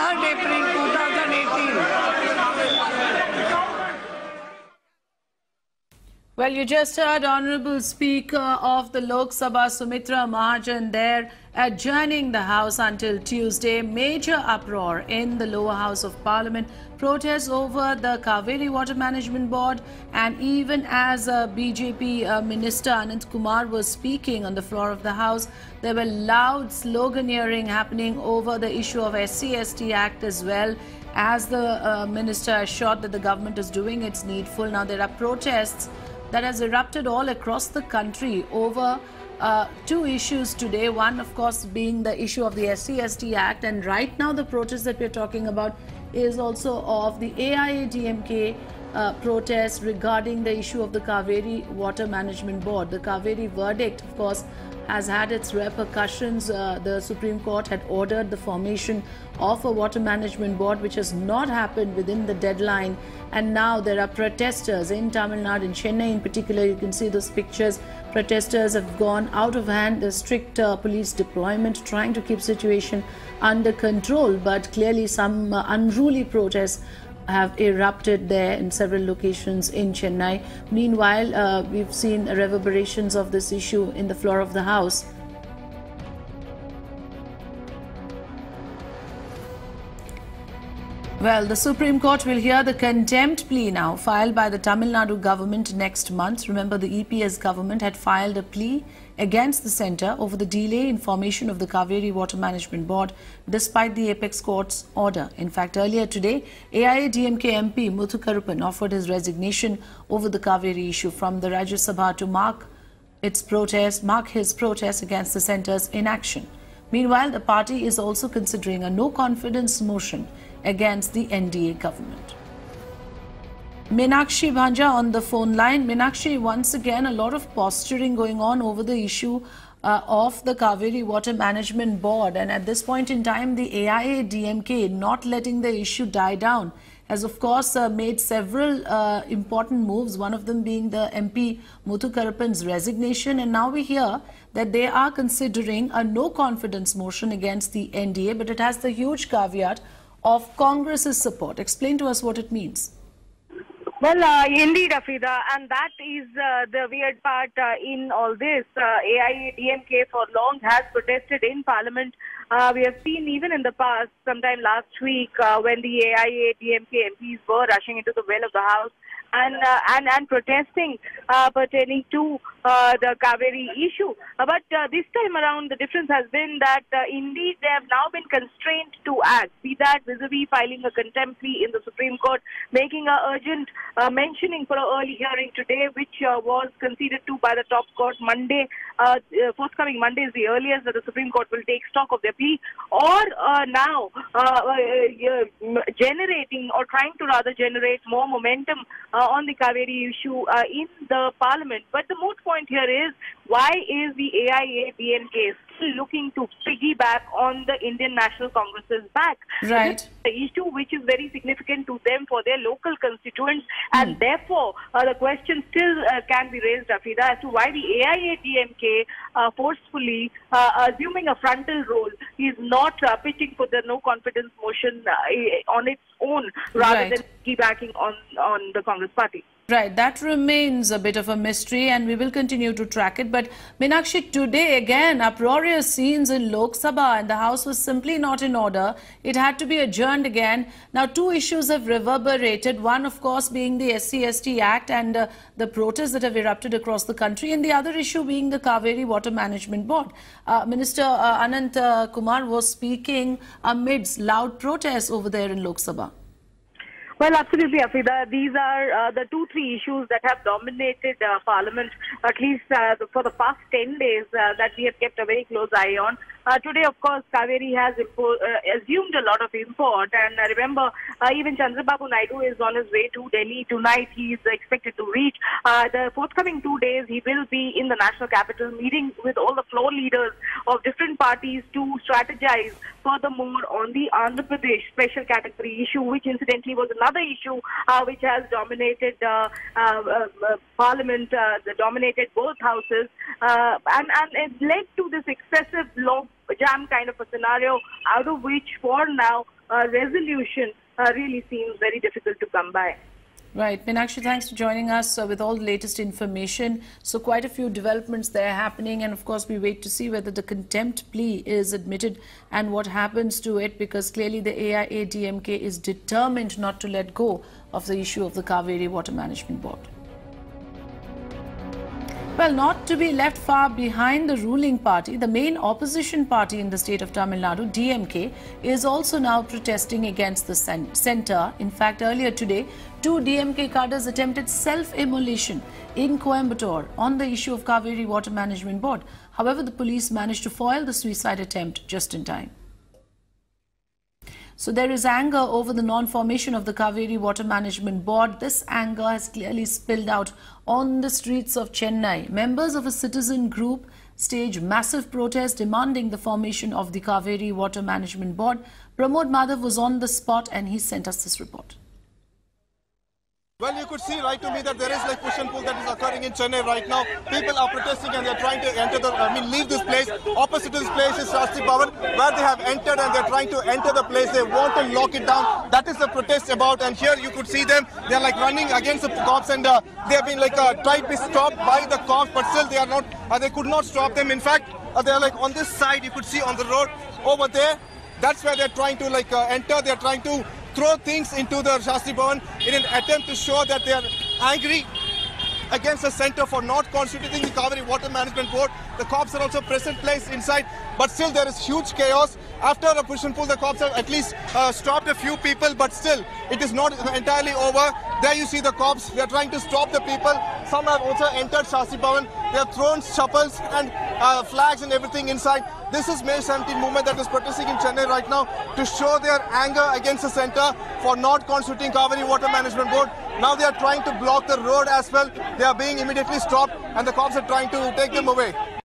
3rd April 2018. Well, you just heard Honorable Speaker of the Lok Sabha, Sumitra Mahajan, there adjourning the House until Tuesday. Major uproar in the lower house of Parliament. Protests over the Cauvery Water Management Board, and even as BJP Minister Anant Kumar was speaking on the floor of the House, there were loud sloganeering happening over the issue of SC/ST Act as well, as the minister assured that the government is doing its needful. Now there are protests that has erupted all across the country over two issues today. One, of course, being the issue of the SC/ST Act, and right now the protest that we're talking about is also of the AIADMK protest regarding the issue of the Cauvery Water Management Board. The Cauvery verdict, of course, has had its repercussions. The Supreme Court had ordered the formation of a water management board, which has not happened within the deadline. And now there are protesters in Tamil Nadu, in Chennai in particular. You can see those pictures. Protesters have gone out of hand. The strict police deployment trying to keep situation under control. But clearly some unruly protests have erupted there in several locations in Chennai. Meanwhile, we've seen reverberations of this issue in the floor of the House. Well, the Supreme Court will hear the contempt plea now filed by the Tamil Nadu government next month. Remember, the EPS government had filed a plea against the centre over the delay in formation of the Cauvery Water Management Board despite the Apex Court's order. In fact, earlier today, AIADMK MP Muthukaruppan offered his resignation over the Cauvery issue from the Rajya Sabha to mark his protest against the centre's inaction. Meanwhile, the party is also considering a no-confidence motion against the NDA government. Meenakshi Bhanja on the phone line. Meenakshi, once again, a lot of posturing going on over the issue of the Cauvery Water Management Board. And at this point in time, the AIADMK not letting the issue die down has, of course, made several important moves, one of them being the MP Muthukaruppan's resignation. And now we hear that they are considering a no-confidence motion against the NDA, but it has the huge caveat of Congress's support. Explain to us what it means. Well, indeed, Afida, and that is the weird part in all this. AIADMK for long has protested in Parliament. We have seen even in the past, sometime last week, when the AIADMK MPs were rushing into the well of the House and protesting pertaining to the Cauvery issue. But this time around, the difference has been that indeed they have now been constrained to act. Be that vis-a-vis filing a contempt plea in the Supreme Court, making an urgent mentioning for an early hearing today, which was conceded to by the top court Monday. Forthcoming Monday is the earliest that the Supreme Court will take stock of their plea, or now generating or trying to rather generate more momentum on the Cauvery issue in the Parliament. But the moot point here is, why is the AIADMK still looking to piggyback on the Indian National Congress's back? Right. The issue which is very significant to them for their local constituents, and therefore the question still can be raised, Afida, as to why the AIADMK forcefully assuming a frontal role is not pitching for the no confidence motion on its own, rather than piggybacking on the Congress party. Right, that remains a bit of a mystery and we will continue to track it. But Meenakshi, today again, uproarious scenes in Lok Sabha, and the House was simply not in order. It had to be adjourned again. Now, two issues have reverberated. One, of course, being the SC/ST Act and the protests that have erupted across the country, and the other issue being the Cauvery Water Management Board. Minister Anant Kumar was speaking amidst loud protests over there in Lok Sabha. Well, absolutely, Afida. These are the 2-3 issues that have dominated Parliament, at least for the past 10 days, that we have kept a very close eye on. Today, of course, Cauvery has assumed a lot of import. And remember, even Chandrababu Naidu is on his way to Delhi tonight. He is expected to reach. The forthcoming 2 days, he will be in the national capital, meeting with all the floor leaders of different parties to strategize furthermore on the Andhra Pradesh special category issue, which incidentally was another issue which has dominated Parliament, dominated both houses, and it led to this excessive jam kind of a scenario, out of which for now resolution really seems very difficult to come by. Right. Meenakshi, thanks for joining us with all the latest information. So quite a few developments there happening, and of course we wait to see whether the contempt plea is admitted and what happens to it, because clearly the AIADMK is determined not to let go of the issue of the Cauvery Water Management Board. Well, not to be left far behind the ruling party, the main opposition party in the state of Tamil Nadu, DMK, is also now protesting against the centre. In fact, earlier today, 2 DMK cadres attempted self-immolation in Coimbatore on the issue of Cauvery Water Management Board. However, the police managed to foil the suicide attempt just in time. So there is anger over the non-formation of the Cauvery Water Management Board. This anger has clearly spilled out on the streets of Chennai. Members of a citizen group staged massive protest demanding the formation of the Cauvery Water Management Board. Pramod Madhav was on the spot and he sent us this report. Well, you could see right to me that there is like push and pull that is occurring in Chennai right now. People are protesting and they are trying to enter leave this place. Opposite to this place is Shastri Bhavan, where they have entered and they are trying to enter the place. They want to lock it down. That is the protest about. And here you could see them. They are like running against the cops, and they have been like tried to be stopped by the cops, but still they are not. They could not stop them. In fact, they are like on this side. You could see on the road over there. That's where they are trying to enter. They are trying to throw things into the Shastri Bhavan in an attempt to show that they are angry against the centre for not constituting the Cauvery Water Management Board. The cops are also present place inside, but still there is huge chaos. After a push and pull, the cops have at least stopped a few people, but still it is not entirely over. There you see the cops. They are trying to stop the people. Some have also entered Shastri Bhavan. They have thrown shovels and flags and everything inside. This is May 17 movement that is protesting in Chennai right now to show their anger against the centre for not constituting Cauvery Water Management Board. Now they are trying to block the road as well. They are being immediately stopped and the cops are trying to take them away.